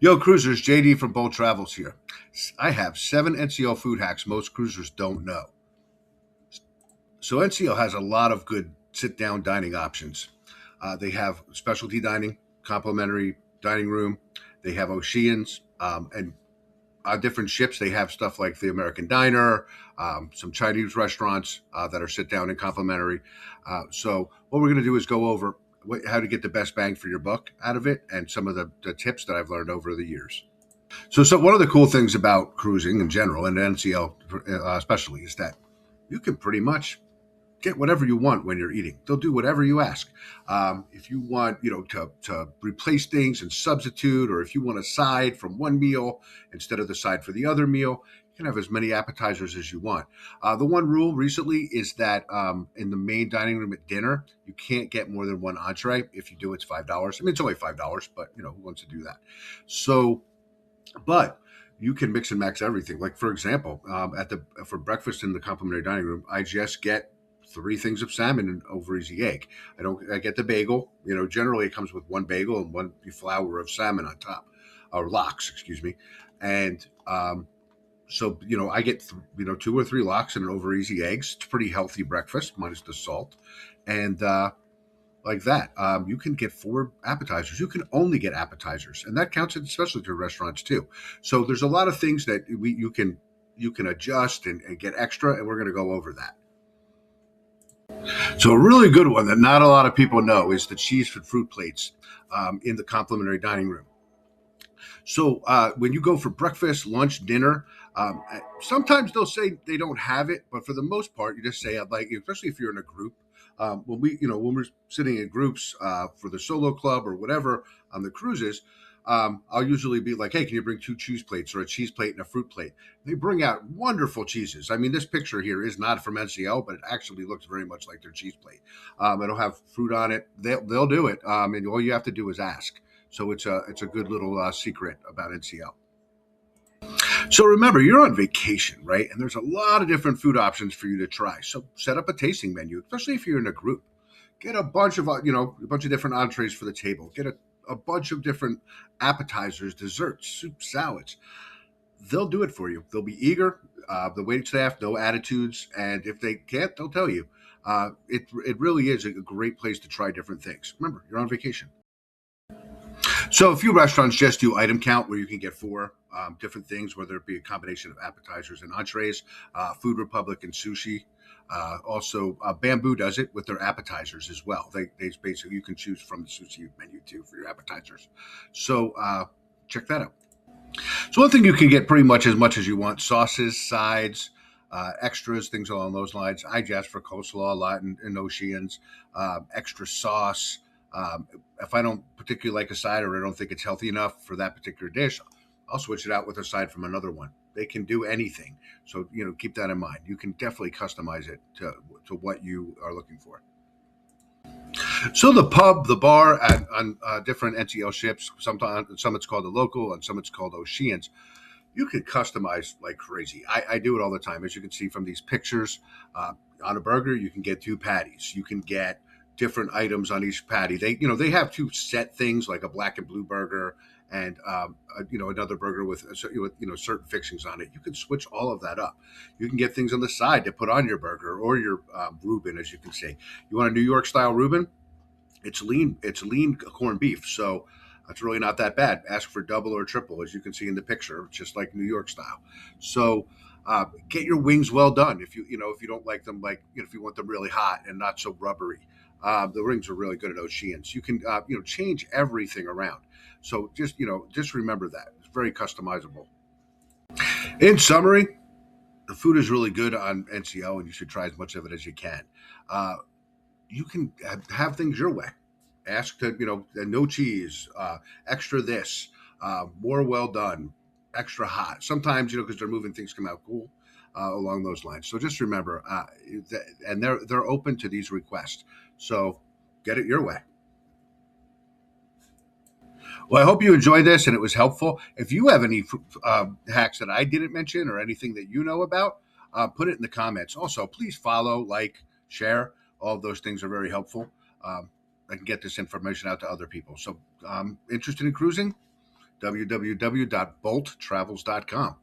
Yo, cruisers, JD from Bold Travels here. I have 7 NCL food hacks most cruisers don't know. So, NCL has a lot of good sit down dining options. They have specialty dining, complimentary dining room, they have Oceans, and on different ships, they have stuff like the American Diner, some Chinese restaurants that are sit down and complimentary. So, what we're going to do is go over how to get the best bang for your buck out of it and some of the tips that I've learned over the years. So one of the cool things about cruising in general and NCL especially is that you can pretty much get whatever you want when you're eating. They'll do whatever you ask. If you want, to replace things and substitute, or if you want a side from one meal instead of the side for the other meal, you can have as many appetizers as you want. The one rule recently is that in the main dining room at dinner, you can't get more than one entree. If you do, it's $5. I mean, it's only $5, but who wants to do that? So, but you can mix and match everything. Like for example, for breakfast in the complimentary dining room, I just get 3 things of salmon and over easy egg. I get the bagel. Generally it comes with one bagel and one flour of salmon on top, or lox, excuse me. And I get 2 or 3 lox and an over easy eggs. It's pretty healthy breakfast minus the salt, and like that. You can get 4 appetizers. You can only get appetizers, and that counts especially to restaurants too. So there's a lot of things that you can adjust and get extra, and we're going to go over that. So a really good one that not a lot of people know is the cheese and fruit plates in the complimentary dining room. So when you go for breakfast, lunch, dinner, sometimes they'll say they don't have it, but for the most part, you just say I'd like, especially if you're in a group. When we're sitting in groups for the solo club or whatever on the cruises, I'll usually be like, hey, can you bring 2 cheese plates or a cheese plate and a fruit plate? They bring out wonderful cheeses. I mean, this picture here is not from NCL, but it actually looks very much like their cheese plate. It'll have fruit on it. They'll do it, and all you have to do is ask. So it's a good little secret about NCL. So remember, you're on vacation, right? And there's a lot of different food options for you to try. So set up a tasting menu, especially if you're in a group. Get a bunch of different entrees for the table. Get a bunch of different appetizers, desserts, soup, salads. They'll do it for you. They'll be eager. The waiting staff, no attitudes, and if they can't, they'll tell you. It really is a great place to try different things. Remember, you're on vacation. So a few restaurants just do item count where you can get 4 different things, whether it be a combination of appetizers and entrees. Food Republic and sushi. Also, Bamboo does it with their appetizers as well. They basically, you can choose from the sushi menu too for your appetizers. So check that out. So one thing you can get pretty much as you want: sauces, sides, extras, things along those lines. I just for coleslaw a lot in Oceans, extra sauce. If I don't particularly like a side or I don't think it's healthy enough for that particular dish, I'll switch it out with a side from another one. They can do anything. So, keep that in mind. You can definitely customize it to what you are looking for. So the pub, the bar on different NCL ships, some it's called the local and some it's called Oceans. You can customize like crazy. I do it all the time. As you can see from these pictures, on a burger, you can get 2 patties. You can get different items on each patty. They have 2 set things like a black and blue burger and another burger with certain fixings on it. You can switch all of that up. You can get things on the side to put on your burger or your Reuben, as you can say. You want a New York style Reuben? It's lean corned beef, so it's really not that bad. Ask for double or triple, as you can see in the picture, just like New York style. So get your wings well done. If you don't like them, if you want them really hot and not so rubbery. The rings are really good at Oceans. You can change everything around. So just remember that it's very customizable. In summary, the food is really good on NCL, and you should try as much of it as you can. You can have things your way. Ask to no cheese, extra this, more well done, extra hot. Sometimes because they're moving things come out cool. Along those lines. So just remember, and they're open to these requests. So get it your way. Well, I hope you enjoyed this and it was helpful. If you have any hacks that I didn't mention or anything that you know about, put it in the comments. Also, please follow, like, share. All of those things are very helpful. I can get this information out to other people. So interested in cruising? www.bolttravels.com.